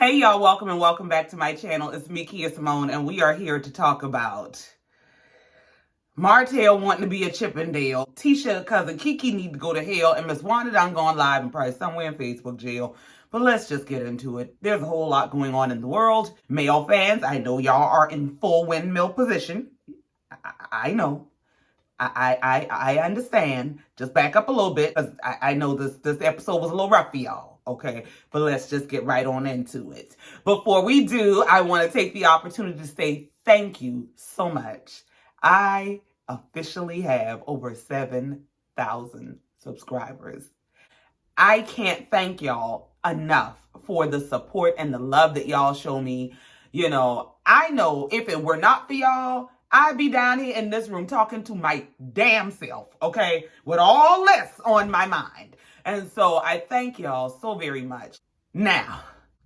Hey y'all, welcome and welcome back to my channel. It's me, Kia Simone, and we are here to talk about Martell wanting to be a Chippendale, Tisha cousin KiKi need to go to hell, and Ms Wanda done gone live and probably somewhere in Facebook jail. But let's just get into it. There's a whole lot going on in the world. Male fans, I know y'all are in full windmill position. I know. I understand. Just back up a little bit, because I know this episode was a little rough for y'all. Okay, but let's just get right on into it. Before we do, I want to take the opportunity to say thank you so much. I officially have over 7,000 subscribers. I can't thank y'all enough for the support and the love that y'all show me. You know, I know if it were not for y'all, I'd be down here in this room talking to my damn self, okay? With all this on my mind. And so I thank y'all so very much. Now,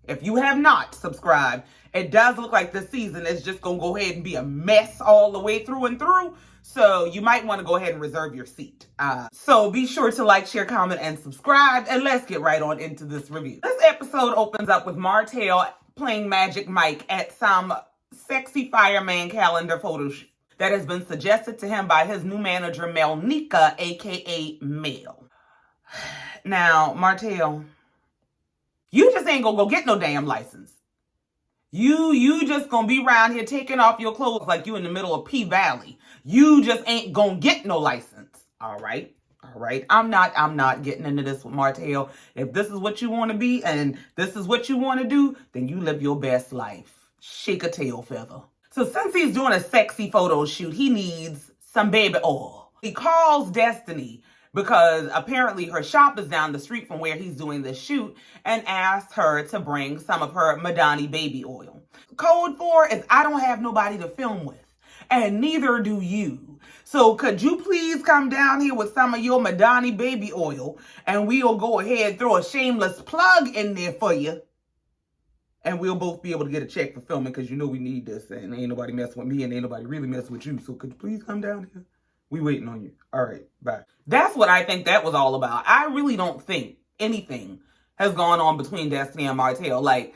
if you have not subscribed, it does look like this season is just going to go ahead and be a mess all the way through and through. So you might want to go ahead and reserve your seat. So be sure to like, share, comment, and subscribe. And let's get right on into this review. This episode opens up with Martell playing Magic Mike at some sexy fireman calendar photo shoot that has been suggested to him by his new manager, Melnica, aka Mel. Now, Martell, you just ain't gonna go get no damn license. You just gonna be around here taking off your clothes like you in the middle of P Valley. You just ain't gonna get no license. All right. I'm not getting into this with Martell. If this is what you want to be and this is what you want to do, then you live your best life. Shake a tail feather. So since he's doing a sexy photo shoot, he needs some baby oil. He calls Destiny because apparently her shop is down the street from where he's doing this shoot and asks her to bring some of her Madani baby oil. Code 4 is I don't have nobody to film with, and neither do you. So could you please come down here with some of your Madani baby oil and we'll go ahead and throw a shameless plug in there for you. And we'll both be able to get a check for filming because you know we need this and ain't nobody messing with me and ain't nobody really messing with you. So could you please come down here? We waiting on you. All right, bye. That's what I think that was all about. I really don't think anything has gone on between Destiny and Martell. Like,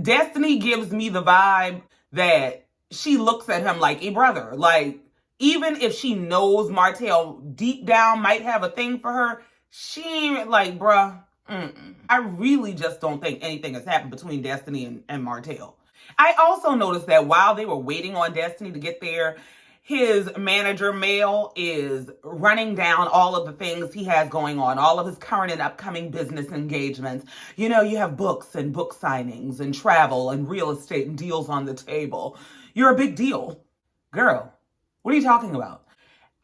Destiny gives me the vibe that she looks at him like a brother. Like, even if she knows Martell deep down might have a thing for her, she ain't like, bruh, I really just don't think anything has happened between Destiny and Martell. I also noticed that while they were waiting on Destiny to get there, his manager, Mel, is running down all of the things he has going on, all of his current and upcoming business engagements. You know, you have books and book signings and travel and real estate and deals on the table. You're a big deal. Girl, what are you talking about?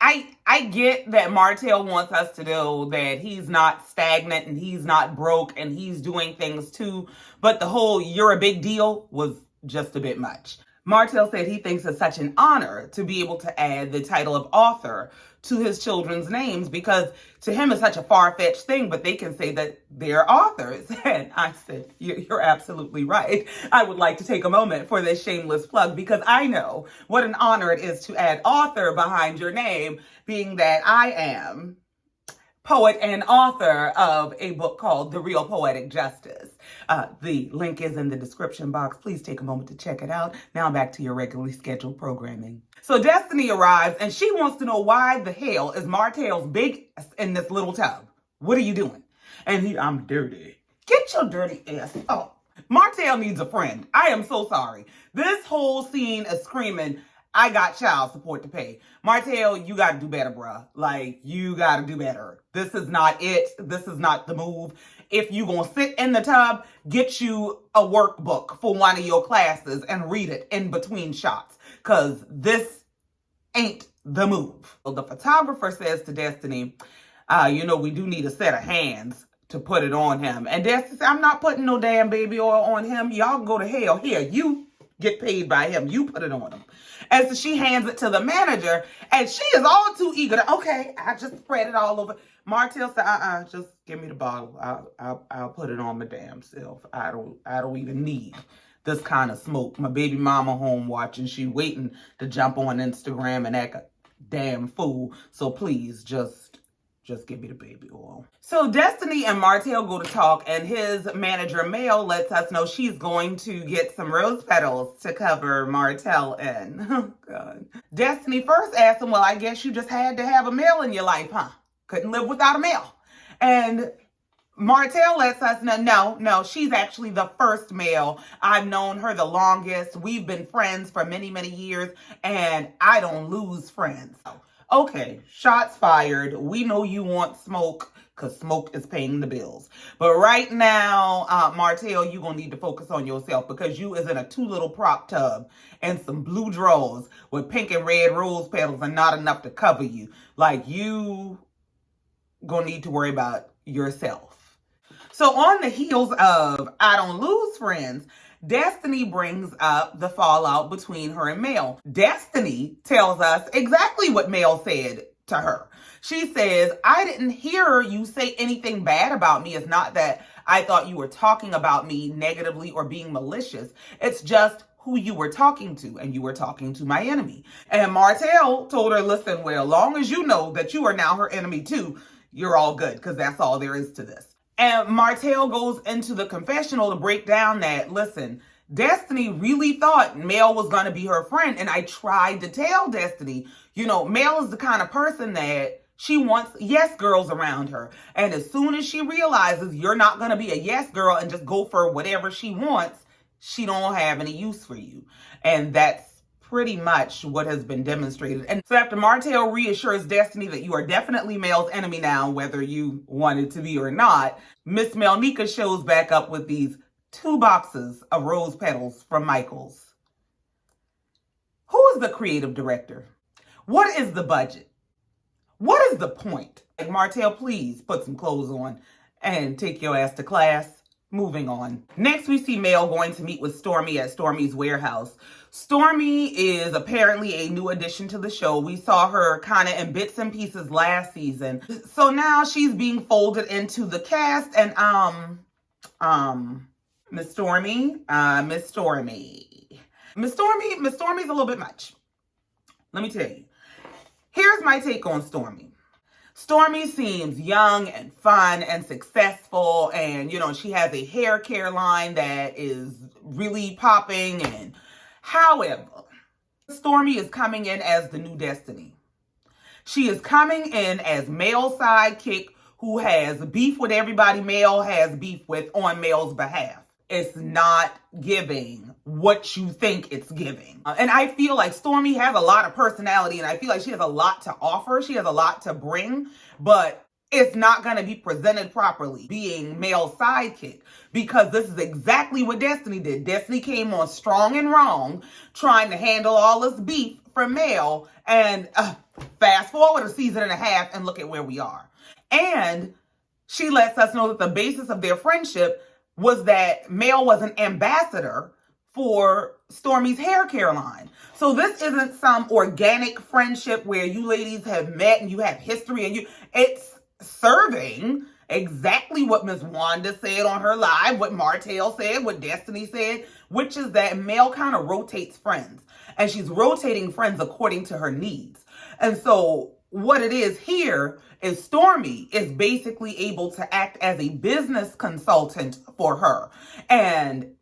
I get that Martell wants us to know that he's not stagnant and he's not broke and he's doing things too, but the whole you're a big deal was just a bit much. Martell said he thinks it's such an honor to be able to add the title of author to his children's names because to him it's such a far-fetched thing, but they can say that they're authors. And I said, you're absolutely right. I would like to take a moment for this shameless plug because I know what an honor it is to add author behind your name, being that I am poet and author of a book called The Real Poetic Justice. The link is in the description box. Please take a moment to check it out. Now back to your regularly scheduled programming. So Destiny arrives and she wants to know why the hell is Martell's big in this little tub? What are you doing? And I'm dirty. Get your dirty ass up. Martell needs a friend. I am so sorry. This whole scene is screaming, I got child support to pay. Martell, you got to do better, bruh. Like, you got to do better. This is not it. This is not the move. If you going to sit in the tub, get you a workbook for one of your classes and read it in between shots. Because this ain't the move. Well, the photographer says to Destiny, we do need a set of hands to put it on him. And Destiny says, I'm not putting no damn baby oil on him. Y'all go to hell. Here, you get paid by him. You put it on him. And so she hands it to the manager, and she is all too eager to, okay, I just spread it all over. Martell said, just give me the bottle. I'll put it on my damn self. I don't even need this kind of smoke. My baby mama home watching. She waiting to jump on Instagram and act a damn fool. So please just Just give me the baby oil. So Destiny and Martell go to talk, and his manager, Mel, lets us know she's going to get some rose petals to cover Martell in. Oh, God. Destiny first asked him, well, I guess you just had to have a male in your life, huh? Couldn't live without a male. And Martell lets us know, no, she's actually the first male. I've known her the longest. We've been friends for many, many years, and I don't lose friends. Okay, shots fired. We know you want smoke because smoke is paying the bills. But right now, Martell, you're going to need to focus on yourself because you is in a 2-little prop tub and some blue drawers with pink and red rose petals and not enough to cover you. Like, you going to need to worry about yourself. So on the heels of I don't lose friends, Destiny brings up the fallout between her and Mel. Destiny tells us exactly what Mel said to her. She says, I didn't hear you say anything bad about me. It's not that I thought you were talking about me negatively or being malicious. It's just who you were talking to, and you were talking to my enemy. And Martell told her, listen, well, long as you know that you are now her enemy too, you're all good, because that's all there is to this. And Martell goes into the confessional to break down that, listen, Destiny really thought Mel was going to be her friend. And I tried to tell Destiny, Mel is the kind of person that she wants yes girls around her. And as soon as she realizes you're not going to be a yes girl and just go for whatever she wants, she don't have any use for you. And that's pretty much what has been demonstrated. And so after Martell reassures Destiny that you are definitely Mel's enemy now, whether you want it to be or not, Miss Melnica shows back up with these 2 boxes of rose petals from Michaels. Who is the creative director? What is the budget? What is the point? Like, Martell, please put some clothes on and take your ass to class. Moving on. Next, we see Mel going to meet with Stormy at Stormy's warehouse. Stormy is apparently a new addition to the show. We saw her kind of in bits and pieces last season. So now she's being folded into the cast, and Miss Stormy's a little bit much. Let me tell you. Here's my take on Stormy. Stormy seems young and fun and successful, and she has a hair care line that is really popping. And however, Stormy is coming in as the new Destiny. She is coming in as Mel's sidekick who has beef with everybody Mel has beef with on Mel's behalf. It's not giving what you think it's giving. And I feel like Stormy has a lot of personality, and I feel like she has a lot to offer. She has a lot to bring, but it's not going to be presented properly being Mel's sidekick, because this is exactly what Destiny did. Destiny came on strong and wrong, trying to handle all this beef from Mel, and fast forward a season and a half and look at where we are. And she lets us know that the basis of their friendship was that Mel was an ambassador for Stormy's hair care line. So this isn't some organic friendship where you ladies have met and you have history, and it's serving exactly what Ms Wanda said on her live, what Martell said, what Destiny said, which is that Mel kind of rotates friends, and she's rotating friends according to her needs. And so what it is here is Stormy is basically able to act as a business consultant for her. And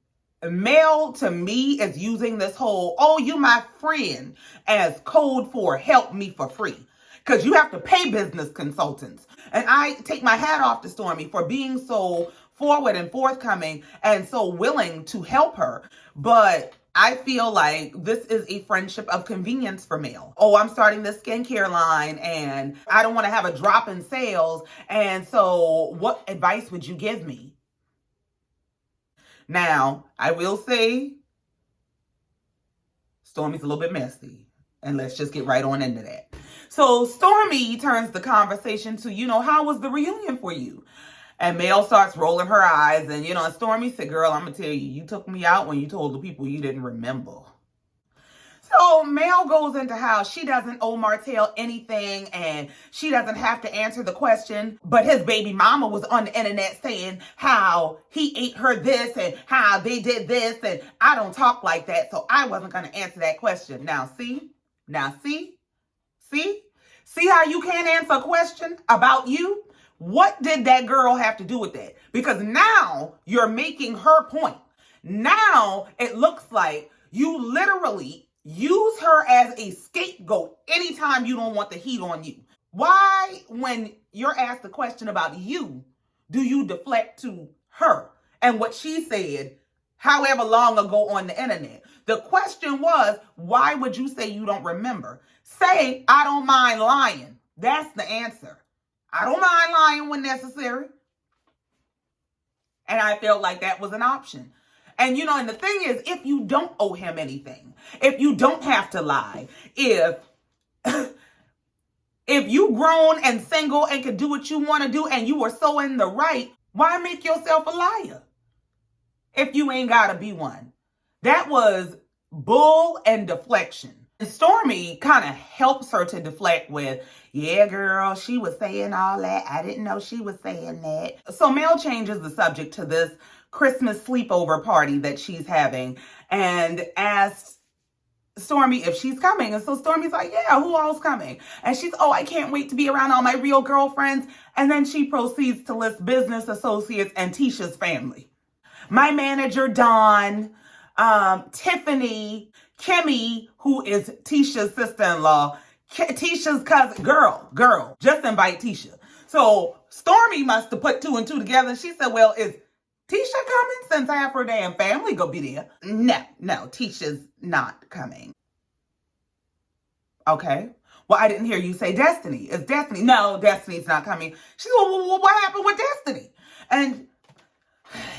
Mel, to me, is using this whole, oh, you my friend, as code for help me for free. Because you have to pay business consultants. And I take my hat off to Stormy for being so forward and forthcoming and so willing to help her. But I feel like this is a friendship of convenience for Mel. Oh, I'm starting this skincare line and I don't want to have a drop in sales. And so what advice would you give me? Now, I will say Stormy's a little bit messy. And let's just get right on into that. So Stormy turns the conversation to, how was the reunion for you? And Mel starts rolling her eyes. And, and Stormy said, girl, I'm going to tell you, you took me out when you told the people you didn't remember. So Mel goes into how she doesn't owe Martell anything and she doesn't have to answer the question. But his baby mama was on the internet saying how he ate her this and how they did this. And I don't talk like that, so I wasn't going to answer that question. Now, see? See how you can't answer a question about you? What did that girl have to do with that? Because now you're making her point. Now it looks like you literally use her as a scapegoat anytime you don't want the heat on you. Why, when you're asked a question about you, do you deflect to her and what she said however long ago on the internet? The question was, why would you say you don't remember? Say, I don't mind lying. That's the answer. I don't mind lying when necessary. And I felt like that was an option. And and the thing is, if you don't owe him anything, if you don't have to lie, if you grown and single and can do what you want to do and you are so in the right, why make yourself a liar if you ain't got to be one? That was bull and deflection. And Stormy kind of helps her to deflect with, yeah, girl, she was saying all that. I didn't know she was saying that. So Mel changes the subject to this Christmas sleepover party that she's having and asks Stormy if she's coming. And so Stormy's like, yeah, who all's coming? And she's, oh, I can't wait to be around all my real girlfriends. And then she proceeds to list business associates and Tisha's family. My manager, Dawn, Tiffany, Kimmy, who is Tisha's sister-in-law, Tisha's cousin, girl, just invite Tisha. So Stormy must have put two and two together. She said, well, is Tisha coming since half her damn family go be there? No, Tisha's not coming. Okay. Well, I didn't hear you say Destiny. Is Destiny? No, Destiny's not coming. She said, well, what happened with Destiny? And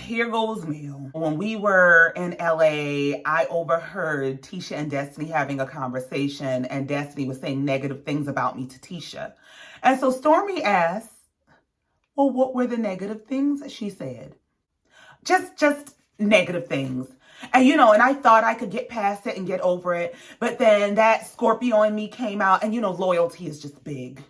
here goes Mel. When we were in LA, I overheard Tisha and Destiny having a conversation, and Destiny was saying negative things about me to Tisha. And so Stormy asked, well, what were the negative things she said? Just negative things. And, and I thought I could get past it and get over it. But then that Scorpio in me came out, and, loyalty is just big.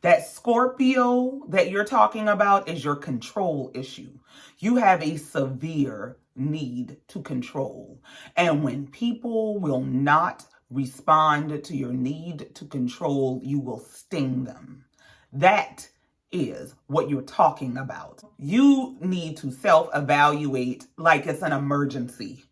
That Scorpio that you're talking about is your control issue. You have a severe need to control. And when people will not respond to your need to control, you will sting them. That is what you're talking about. You need to self-evaluate like it's an emergency.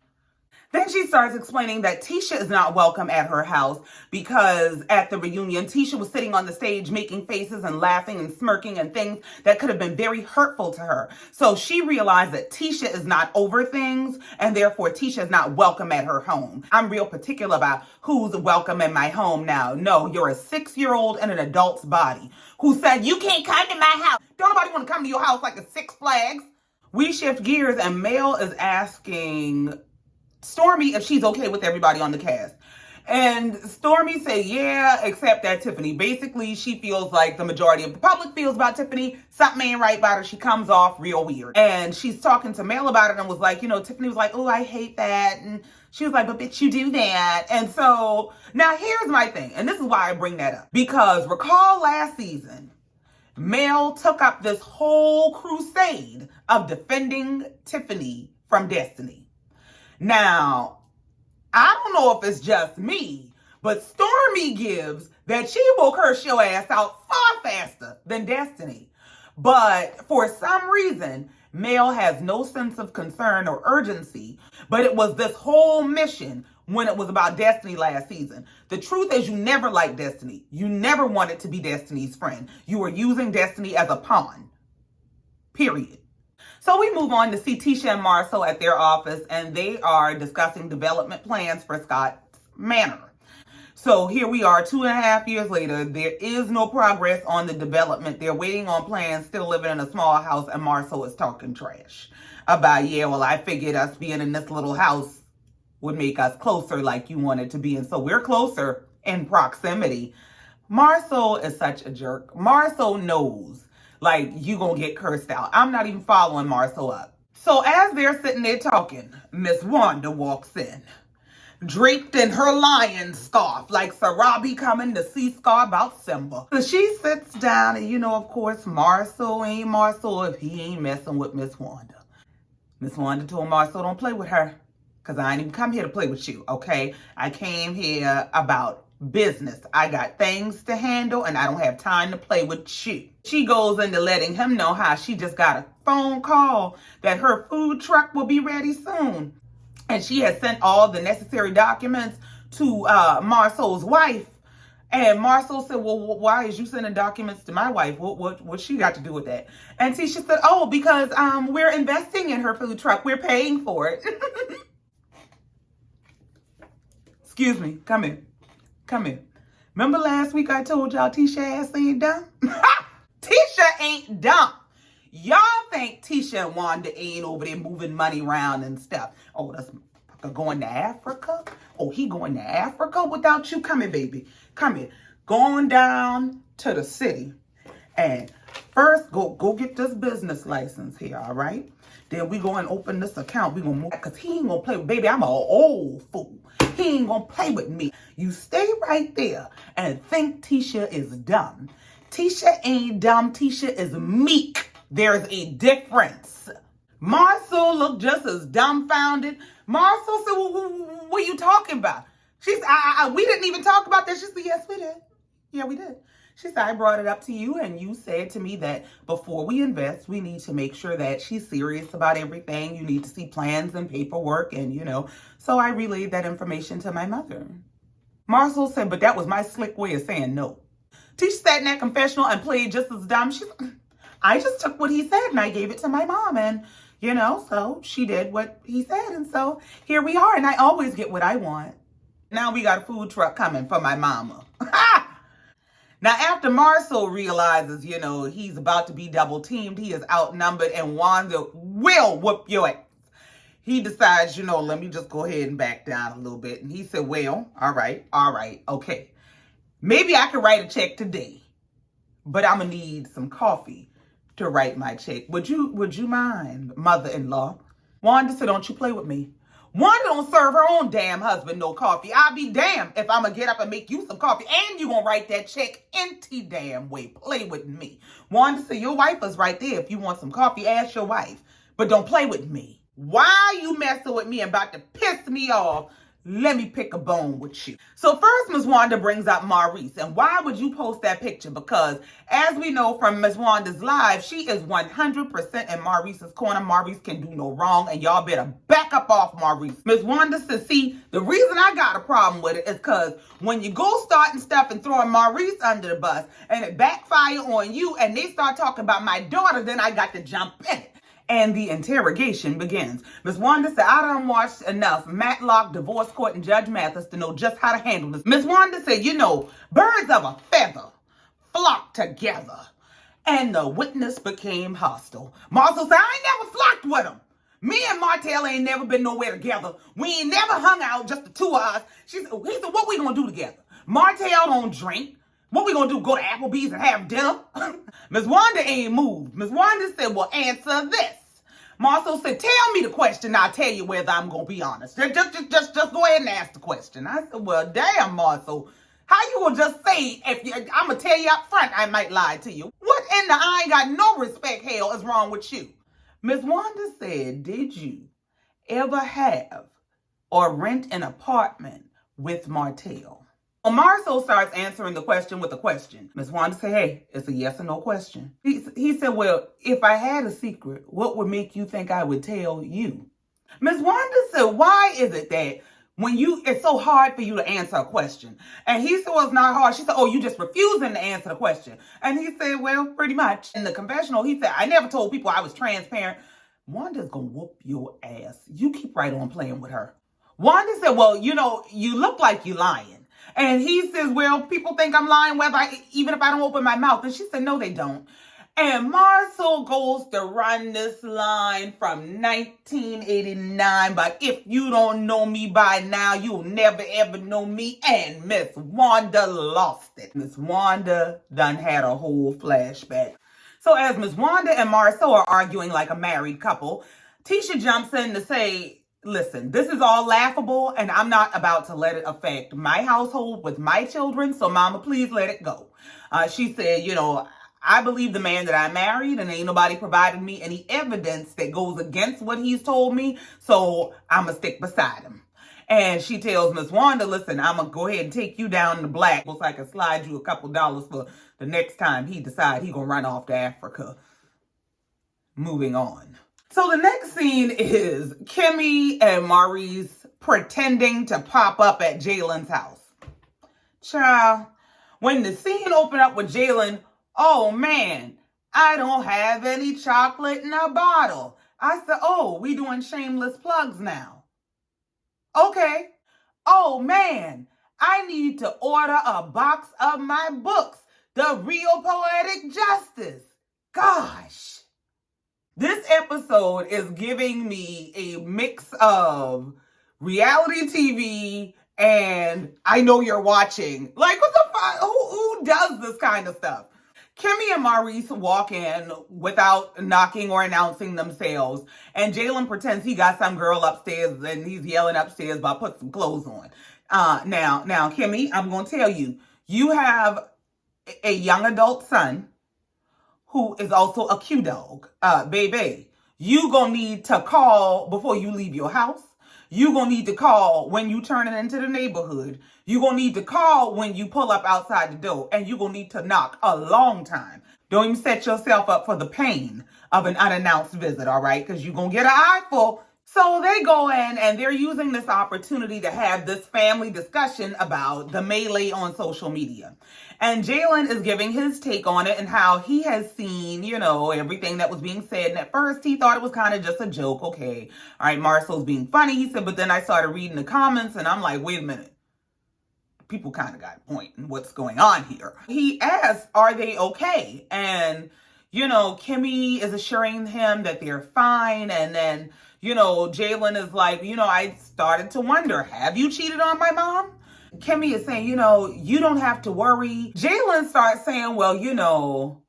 Then she starts explaining that Tisha is not welcome at her house because at the reunion, Tisha was sitting on the stage making faces and laughing and smirking and things that could have been very hurtful to her. So she realized that Tisha is not over things and therefore Tisha is not welcome at her home. I'm real particular about who's welcome in my home now. No, you're a 6-year-old in an adult's body who said, you can't come to my house. Don't nobody want to come to your house like a Six Flags. We shift gears and Mel is asking Stormy if she's okay with everybody on the cast. And Stormy said, yeah, except that Tiffany. Basically, she feels like the majority of the public feels about Tiffany. Something ain't right about her. She comes off real weird. And she's talking to Mel about it and was like, Tiffany was like, oh, I hate that. And she was like, but bitch, you do that. And so now here's my thing. And this is why I bring that up. Because recall last season, Mel took up this whole crusade of defending Tiffany from Destiny. Now, I don't know if it's just me, but Stormy gives that she will curse your ass out far faster than Destiny. But for some reason, Mel has no sense of concern or urgency, but it was this whole mission when it was about Destiny last season. The truth is you never liked Destiny. You never wanted to be Destiny's friend. You were using Destiny as a pawn. Period. So we move on to see Tisha and Marcel at their office, and they are discussing development plans for Scott's Manor. So here we are 2.5 years later. There is no progress on the development. They're waiting on plans, still living in a small house, and Marcel is talking trash about, yeah, well, I figured us being in this little house would make us closer like you wanted to be. And so we're closer in proximity. Marcel is such a jerk. Marcel knows, like, you gonna get cursed out. I'm not even following Marcel up. So as they're sitting there talking, Ms Wanda walks in, draped in her lion scarf, like Sarabi coming to see Scar about Simba. So she sits down and, of course, Marcel ain't Marcel if he ain't messing with Ms Wanda. Ms Wanda told Marcel, don't play with her, because I ain't even come here to play with you, okay? I came here about business. I got things to handle and I don't have time to play with you. She goes into letting him know how she just got a phone call that her food truck will be ready soon. And she has sent all the necessary documents to Marcel's wife. And Marcel said, well, why is you sending documents to my wife? What she got to do with that? And Tisha said, oh, because we're investing in her food truck. We're paying for it. Excuse me. Come here. Come here. Remember last week I told y'all Tisha ass ain't dumb? Tisha ain't dumb. Y'all think Tisha and Wanda ain't over there moving money around and stuff. Oh, that's going to Africa? Oh, he going to Africa without you? Come here, baby. Come here. Going down to the city. And first, go get this business license here, all right? Then we go and open this account. We gonna move, because he ain't gonna play with, baby, I'm an old fool. He ain't gonna play with me. You stay right there and think Tisha is dumb. Tisha ain't dumb. Tisha is meek. There's a difference. Marcel looked just as dumbfounded. Marcel said, well, what are you talking about? She said, we didn't even talk about that. She said, yes, we did. Yeah, we did. She said, I brought it up to you and you said to me that before we invest, we need to make sure that she's serious about everything. You need to see plans and paperwork and, so I relayed that information to my mother. Marcel said, but that was my slick way of saying no. Tisha sat in that confessional and played just as dumb. I just took what he said and I gave it to my mom and, so she did what he said. And so here we are and I always get what I want. Now we got a food truck coming for my mama. Now, after Marcel realizes, he's about to be double teamed, he is outnumbered and Wanda will whoop your ass. He decides, let me just go ahead and back down a little bit. And he said, well, all right, okay. Maybe I can write a check today, but I'm going to need some coffee to write my check. Would you mind, mother-in-law? Wanda said, don't you play with me. Wanda don't serve her own damn husband no coffee. I'll be damned if I'm going to get up and make you some coffee and you going to write that check any damn way. Play with me. Wanda said, your wife is right there. If you want some coffee, ask your wife. But don't play with me. Why you messing with me and about to piss me off? Let me pick a bone with you. So first, Ms. Wanda brings up Maurice. And why would you post that picture? Because as we know from Ms. Wanda's live, she is 100% in Maurice's corner. Maurice can do no wrong. And y'all better back up off Maurice. Ms. Wanda says, see, the reason I got a problem with it is because when you go starting stuff and throwing Maurice under the bus and it backfire on you and they start talking about my daughter, then I got to jump in it. And the interrogation begins. Ms. Wanda said, I done watched enough Matlock, Divorce Court, and Judge Mathis to know just how to handle this. Ms. Wanda said, birds of a feather flock together. And the witness became hostile. Marcel said, I ain't never flocked with him. Me and Martell ain't never been nowhere together. We ain't never hung out, just the two of us. He said, what we gonna do together? Martell don't drink. What we gonna do, go to Applebee's and have dinner? Ms. Wanda ain't moved. Ms. Wanda said, well, answer this. Marcel said, tell me the question. I'll tell you whether I'm going to be honest. Just go ahead and ask the question. I said, well, damn, Marcel. How you going to just say, I'm going to tell you up front, I might lie to you. What in the I ain't got no respect hell is wrong with you? Ms. Wanda said, did you ever have or rent an apartment with Martell? Well, Marcel starts answering the question with a question. Ms. Wanda said, hey, it's a yes or no question. He said, well, if I had a secret, what would make you think I would tell you? Ms. Wanda said, why is it that it's so hard for you to answer a question? And he said, well, it's not hard. She said, oh, you just refusing to answer the question. And he said, well, pretty much. In the confessional, he said, I never told people I was transparent. Wanda's going to whoop your ass. You keep right on playing with her. Wanda said, well, you look like you're lying. And he says, well, people think I'm lying even if I don't open my mouth. And she said, no, they don't. And Marcel goes to run this line from 1989. But if you don't know me by now, you'll never, ever know me. And Miss Wanda lost it. Miss Wanda done had a whole flashback. So as Miss Wanda and Marcel are arguing like a married couple, Tisha jumps in to say, listen, this is all laughable, and I'm not about to let it affect my household with my children, so mama, please let it go. She said, I believe the man that I married, and ain't nobody provided me any evidence that goes against what he's told me, so I'm going to stick beside him. And she tells Ms Wanda, listen, I'm going to go ahead and take you down in the black so I can slide you a couple dollars for the next time he decides he's going to run off to Africa. Moving on. So the next scene is Kimmy and Maurice pretending to pop up at Jalen's house. Child, when the scene opened up with Jalen, oh man, I don't have any chocolate in a bottle. I said, oh, we doing shameless plugs now. Okay. Oh man, I need to order a box of my books, The Real Poetic Justice. Gosh. This episode is giving me a mix of reality TV and I Know You're Watching. Like, what the fuck? Who does this kind of stuff? Kimmy and Maurice walk in without knocking or announcing themselves, and Jalen pretends he got some girl upstairs and he's yelling upstairs about put some clothes on. Now, Kimmy, I'm going to tell you, you have a young adult son who is also a Q dog. Baby, you gonna need to call before you leave your house. You gonna need to call when you turn it into the neighborhood. You gonna need to call when you pull up outside the door. And you gonna need to knock a long time. Don't even set yourself up for the pain of an unannounced visit, all right? Because you're gonna get an eyeful. So they go in and they're using this opportunity to have this family discussion about the melee on social media. And Jalen is giving his take on it and how he has seen, everything that was being said. And at first he thought it was kind of just a joke. Okay, all right, Marcel's being funny. He said, but then I started reading the comments and I'm like, wait a minute. People kind of got a point in what's going on here. He asked, are they okay? And, Kimmy is assuring him that they're fine. And then, Jalen is like, I started to wonder, have you cheated on my mom? Kimmy is saying, you don't have to worry. Jalen starts saying, well,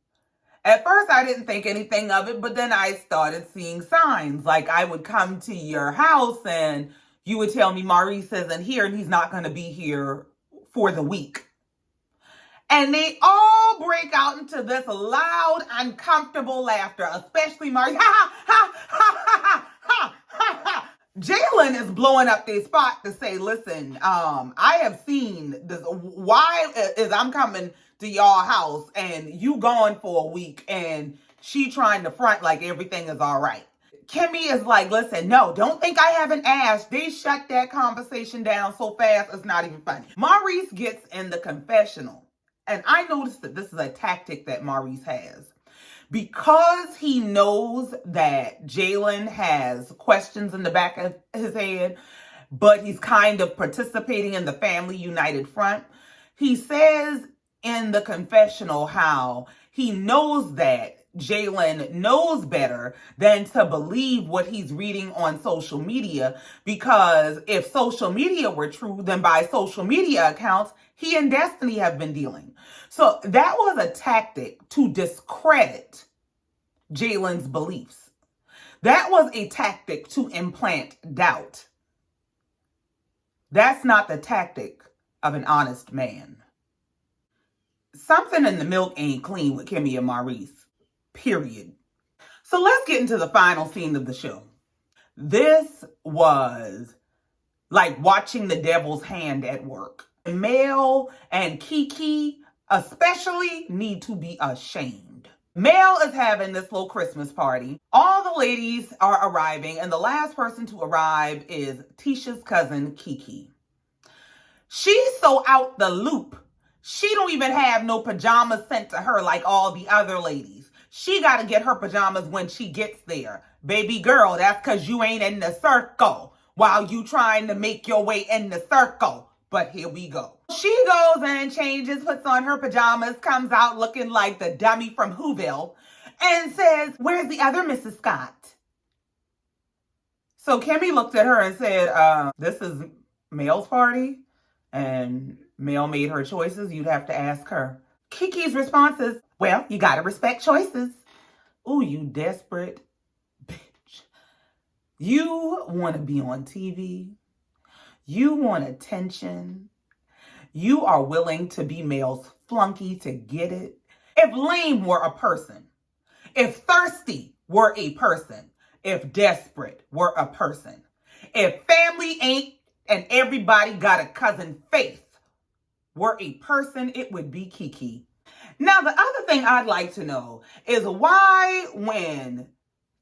at first I didn't think anything of it, but then I started seeing signs. Like I would come to your house and you would tell me Maurice isn't here and he's not going to be here for the week. And they all break out into this loud, uncomfortable laughter, especially Maurice. Ha, ha, ha, ha, ha, ha, ha, ha. Jalen is blowing up their spot to say, listen, I have seen this. Why is I'm coming to y'all house and you gone for a week and she trying to front like everything is all right? Kimmy is like, listen, no, don't think I haven't asked. They shut that conversation down so fast, it's not even funny. Maurice gets in the confessional. And I noticed that this is a tactic that Maurice has. Because he knows that Jalen has questions in the back of his head, but he's kind of participating in the family united front, he says in the confessional how he knows that Jalen knows better than to believe what he's reading on social media, because if social media were true, then by social media accounts, he and Destiny have been dealing. So that was a tactic to discredit Jalen's beliefs. That was a tactic to implant doubt. That's not the tactic of an honest man. Something in the milk ain't clean with Kimmy and Maurice. Period. So let's get into the final scene of the show. This was like watching the devil's hand at work. Mel and KiKi especially need to be ashamed. Mel is having this little Christmas party. All the ladies are arriving, and the last person to arrive is Tisha's cousin, KiKi. She's so out the loop. She don't even have no pajamas sent to her like all the other ladies. She got to get her pajamas when she gets there. Baby girl, that's because you ain't in the circle while you trying to make your way in the circle. But here we go. She goes and changes, puts on her pajamas, comes out looking like the dummy from Whoville, and says, where's the other Mrs. Scott? So Kimmy looked at her and said, this is Mel's party, and Mel made her choices. You'd have to ask her. KiKi's response is, well, you gotta respect choices. Ooh, you desperate bitch. You want to be on TV. You want attention. You are willing to be Mel's flunky to get it. If lame were a person, if thirsty were a person, if desperate were a person, if family ain't and everybody got a cousin Faith. Were a person, it would be KiKi. Now, the other thing I'd like to know is why when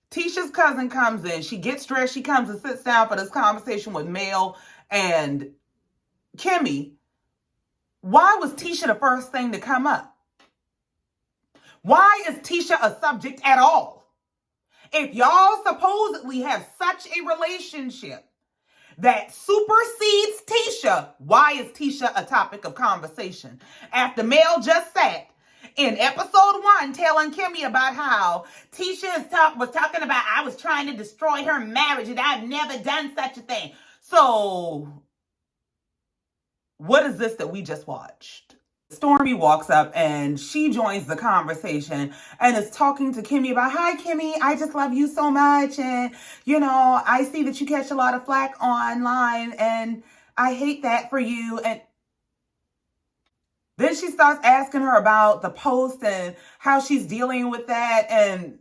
Tisha's cousin comes in, she gets dressed, she comes and sits down for this conversation with Mel and Kimmy, why was Tisha the first thing to come up? Why is Tisha a subject at all? If y'all supposedly have such a relationship that supersedes Tisha, why is Tisha a topic of conversation? After Mel just sat in episode 1 telling Kimmy about how Tisha was talking about, I was trying to destroy her marriage and I've never done such a thing. So what is this that we just watched? Stormy walks up and she joins the conversation and is talking to Kimmy about, hi, Kimmy, I just love you so much. And, you know, I see that you catch a lot of flack online and I hate that for you. And then she starts asking her about the post and how she's dealing with that. And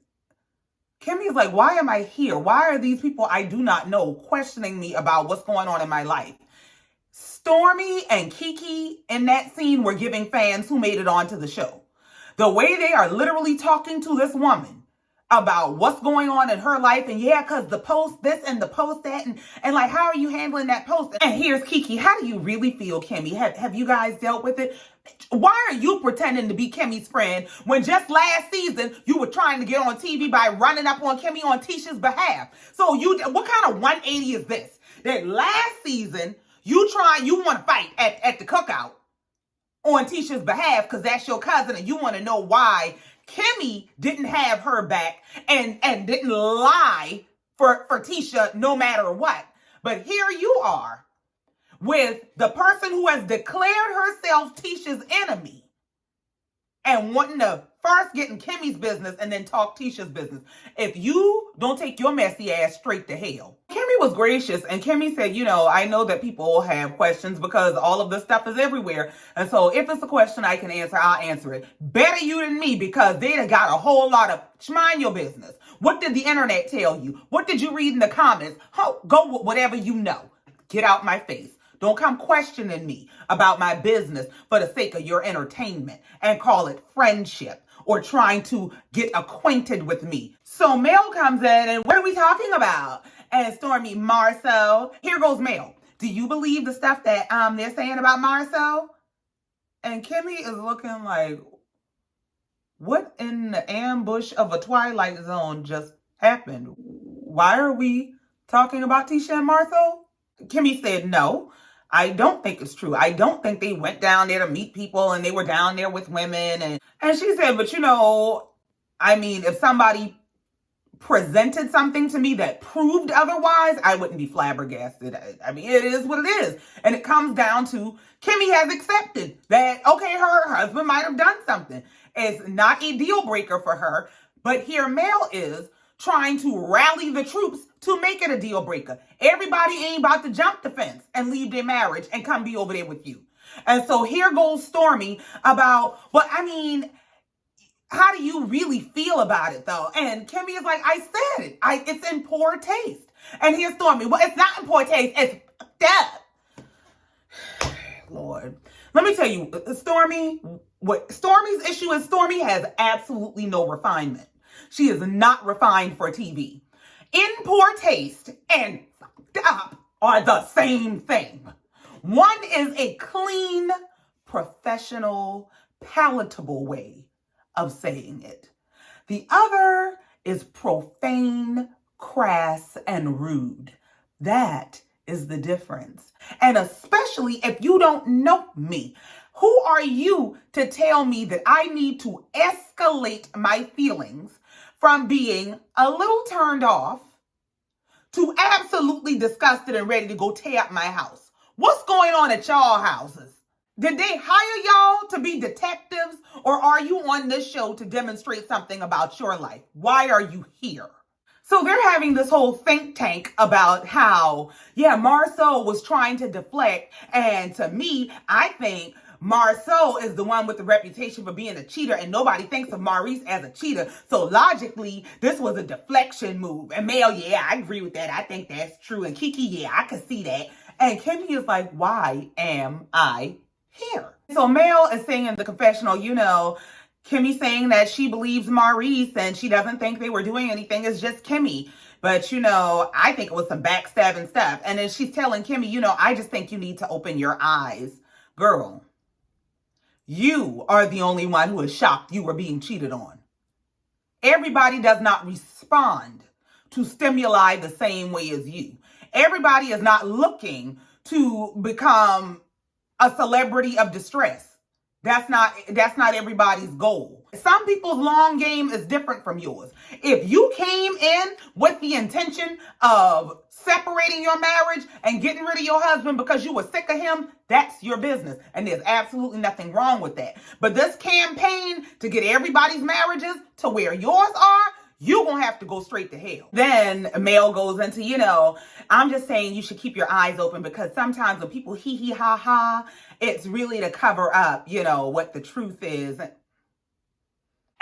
Kimmy's like, why am I here? Why are these people I do not know questioning me about what's going on in my life? Stormy and KiKi in that scene were giving fans who made it onto the show. The way they are literally talking to this woman about what's going on in her life, and yeah, because the post this and the post that, and like, how are you handling that post? And here's KiKi. How do you really feel, Kimmy? Have you guys dealt with it? Why are you pretending to be Kimmy's friend when just last season you were trying to get on TV by running up on Kimmy on Tisha's behalf? So what kind of 180 is this? That last season, you want to fight at the cookout on Tisha's behalf because that's your cousin and you want to know why Kimmy didn't have her back and didn't lie for Tisha no matter what. But here you are with the person who has declared herself Tisha's enemy and wanting to first get in Kimmy's business and then talk Tisha's business. If you don't take your messy ass straight to hell. Kimmy was gracious and Kimmy said, you know, I know that people have questions because all of this stuff is everywhere. And so if it's a question I can answer, I'll answer it. Better you than me because they got a whole lot of mind your business. What did the internet tell you? What did you read in the comments? Go with whatever you know. Get out my face. Don't come questioning me about my business for the sake of your entertainment and call it friendship or trying to get acquainted with me. So Mel comes in and what are we talking about? And Stormy, Marcel. Here goes Mel. Do you believe the stuff that they're saying about Marcel? And Kimmy is looking like, what in the ambush of a Twilight Zone just happened? Why are we talking about Tisha and Marcel? Kimmy said no. I don't think it's true. I don't think they went down there to meet people and they were down there with women. And she said, but you know, I mean, if somebody presented something to me that proved otherwise, I wouldn't be flabbergasted. I mean, it is what it is. And it comes down to Kimmy has accepted that, okay, her husband might have done something. It's not a deal breaker for her. But here Mel is trying to rally the troops to make it a deal breaker. Everybody ain't about to jump the fence and leave their marriage and come be over there with you. And so here goes Stormy about, well, I mean, how do you really feel about it though? And Kimmy is like, I said it. It's in poor taste. And here's Stormy. Well, it's not in poor taste. It's death. Lord. Let me tell you, Stormy, what Stormy's issue is, Stormy has absolutely no refinement. She is not refined for TV. In poor taste and fucked up are the same thing. One is a clean, professional, palatable way of saying it. The other is profane, crass, and rude. That is the difference. And especially if you don't know me, who are you to tell me that I need to escalate my feelings from being a little turned off to absolutely disgusted and ready to go tear up my house? What's going on at y'all houses? Did they hire y'all to be detectives, or are you on this show to demonstrate something about your life? Why are you here? So they're having this whole think tank about how, yeah, Marcel was trying to deflect. And to me, I think Marcel is the one with the reputation for being a cheater, and nobody thinks of Maurice as a cheater. So logically, this was a deflection move. And Mel, yeah, I agree with that. I think that's true. And KiKi, yeah, I could see that. And Kimmy is like, why am I here? So Mel is saying in the confessional, Kimmy saying that she believes Maurice and she doesn't think they were doing anything. It's just Kimmy. But, I think it was some backstabbing stuff. And then she's telling Kimmy, I just think you need to open your eyes. Girl, you are the only one who is shocked you were being cheated on. Everybody does not respond to stimuli the same way as you. Everybody is not looking to become a celebrity of distress. That's not everybody's goal. Some people's long game is different from yours. If you came in with the intention of separating your marriage and getting rid of your husband because you were sick of him, that's your business. And there's absolutely nothing wrong with that. But this campaign to get everybody's marriages to where yours are, you're going to have to go straight to hell. Then Mel goes into, I'm just saying you should keep your eyes open because sometimes when people hee hee ha ha, it's really to cover up, what the truth is.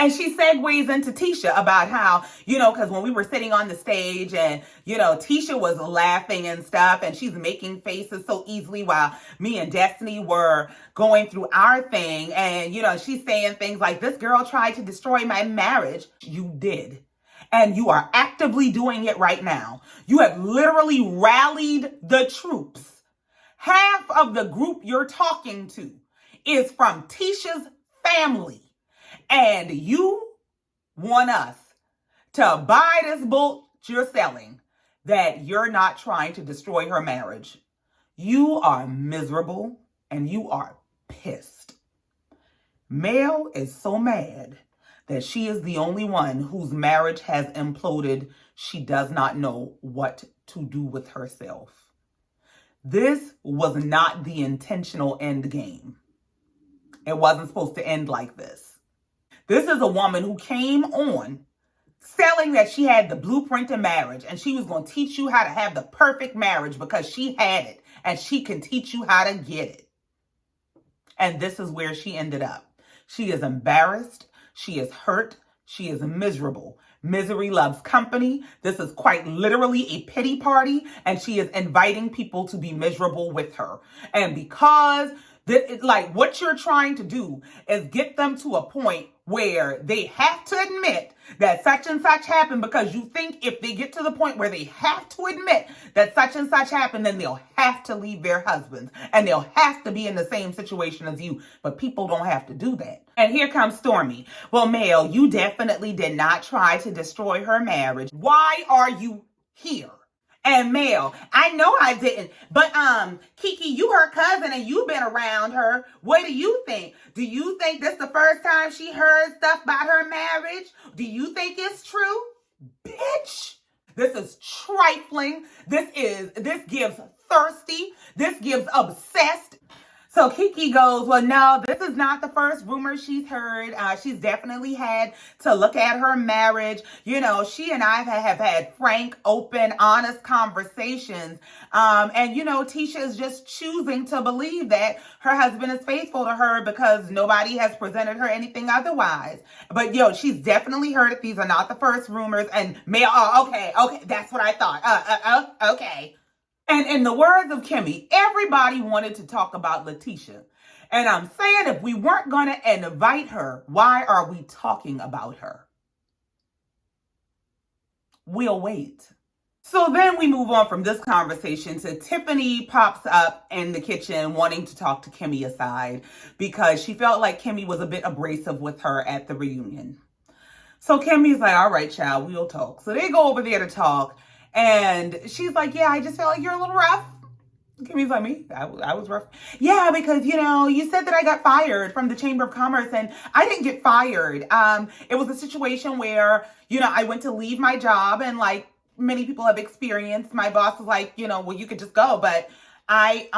And she segues into Tisha about how, because when we were sitting on the stage and, Tisha was laughing and stuff and she's making faces so easily while me and Destiny were going through our thing. And, she's saying things like, this girl tried to destroy my marriage. You did. And you are actively doing it right now. You have literally rallied the troops. Half of the group you're talking to is from Tisha's family. And you want us to buy this book you're selling that you're not trying to destroy her marriage. You are miserable and you are pissed. Mel is so mad that she is the only one whose marriage has imploded. She does not know what to do with herself. This was not the intentional end game. It wasn't supposed to end like this. This is a woman who came on selling that she had the blueprint to marriage and she was going to teach you how to have the perfect marriage because she had it and she can teach you how to get it. And this is where she ended up. She is embarrassed. She is hurt. She is miserable. Misery loves company. This is quite literally a pity party, and she is inviting people to be miserable with her. And because what you're trying to do is get them to a point where they have to admit that such and such happened, because you think if they get to the point where they have to admit that such and such happened, then they'll have to leave their husbands and they'll have to be in the same situation as you. But people don't have to do that. And here comes Stormy. Well, Mel, you definitely did not try to destroy her marriage. Why are you here? And Mel, I know I didn't, but KiKi, you her cousin and you've been around her. What do you think? Do you think this the first time she heard stuff about her marriage? Do you think it's true? Bitch, this is trifling. This gives thirsty. This gives obsessed. So KiKi goes, well, no, this is not the first rumor she's heard. She's definitely had to look at her marriage. She and I have had frank, open, honest conversations. And Tisha is just choosing to believe that her husband is faithful to her because nobody has presented her anything otherwise. But, she's definitely heard it. These are not the first rumors. And Mel, okay, that's what I thought. Okay. And in the words of Kimmy, everybody wanted to talk about Letitia. And I'm saying if we weren't going to invite her, why are we talking about her? We'll wait. So then we move on from this conversation to Tiffany pops up in the kitchen wanting to talk to Kimmy aside because she felt like Kimmy was a bit abrasive with her at the reunion. So Kimmy's like, all right, child, we'll talk. So they go over there to talk. And she's like, yeah, I just felt like you're a little rough. Kimmy's like, me? I was rough. Yeah, because, you said that I got fired from the Chamber of Commerce, and I didn't get fired. It was a situation where, I went to leave my job, and like many people have experienced, my boss was like, well, you could just go. But I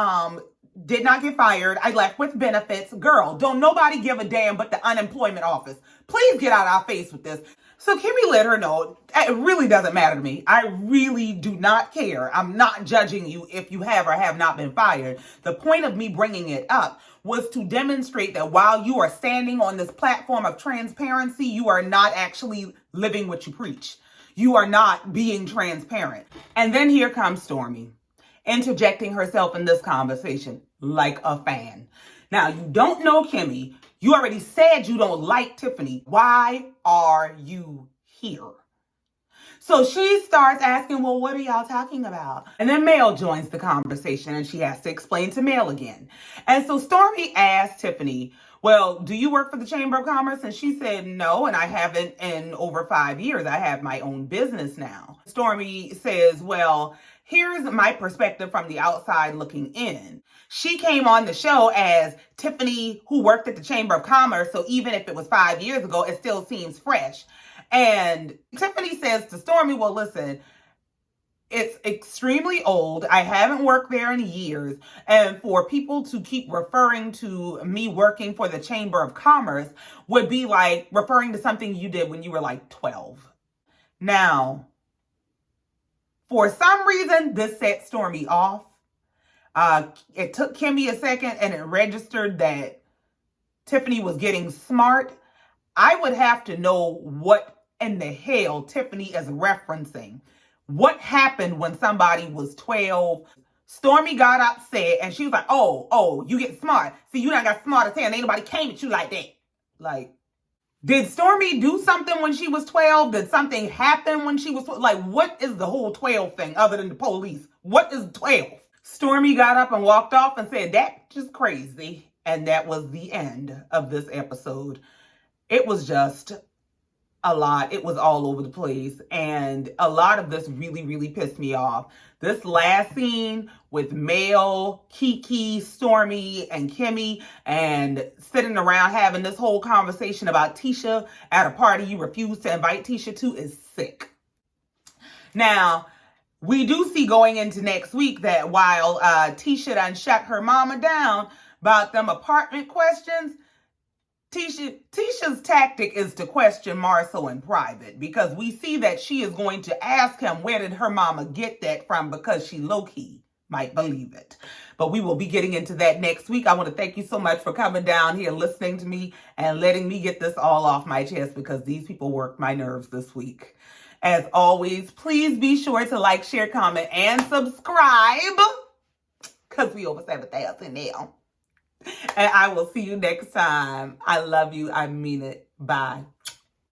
did not get fired. I left with benefits. Girl, don't nobody give a damn but the unemployment office. Please get out of our face with this. So Kimmy let her know, it really doesn't matter to me. I really do not care. I'm not judging you if you have or have not been fired. The point of me bringing it up was to demonstrate that while you are standing on this platform of transparency, you are not actually living what you preach. You are not being transparent. And then here comes Stormy. interjecting herself in this conversation like a fan. Now, you don't know Kimmy. You already said you don't like Tiffany. Why are you here? So she starts asking, well, what are y'all talking about? And then Mel joins the conversation and she has to explain to Mel again. And so Stormy asked Tiffany, well, do you work for the Chamber of Commerce? And she said, no, and I haven't in over 5 years. I have my own business now. Stormy says, well, here's my perspective from the outside looking in. She came on the show as Tiffany, who worked at the Chamber of Commerce. So even if it was 5 years ago, it still seems fresh. And Tiffany says to Stormy, well, listen, it's extremely old. I haven't worked there in years. And for people to keep referring to me working for the Chamber of Commerce would be like referring to something you did when you were like 12. Now, for some reason, this set Stormy off. It took Kimmy a second and it registered that Tiffany was getting smart. I would have to know what in the hell Tiffany is referencing. What happened when somebody was 12? Stormy got upset and she was like, oh, you get smart. See, you done got smart as hell and ain't nobody came at you like that. Like, did Stormy do something when she was 12? Did something happen when she was 12? Like, what is the whole 12 thing other than the police? What is 12? Stormy got up and walked off and said, that's just crazy. And that was the end of this episode. It was just a lot. It was all over the place. And a lot of this really, really pissed me off. This last scene with Mel, KiKi, Stormy, and Kimmy, and sitting around having this whole conversation about Tisha at a party you refuse to invite Tisha to is sick. Now, we do see going into next week that while Tisha done shut her mama down about them apartment questions, Tisha's tactic is to question Marcel in private, because we see that she is going to ask him where did her mama get that from, because she low-key might believe it. But we will be getting into that next week. I want to thank you so much for coming down here, listening to me, and letting me get this all off my chest, because these people worked my nerves this week. As always, please be sure to like, share, comment, and subscribe, because we over 7,000 now. And I will see you next time. I love you. I mean it. Bye.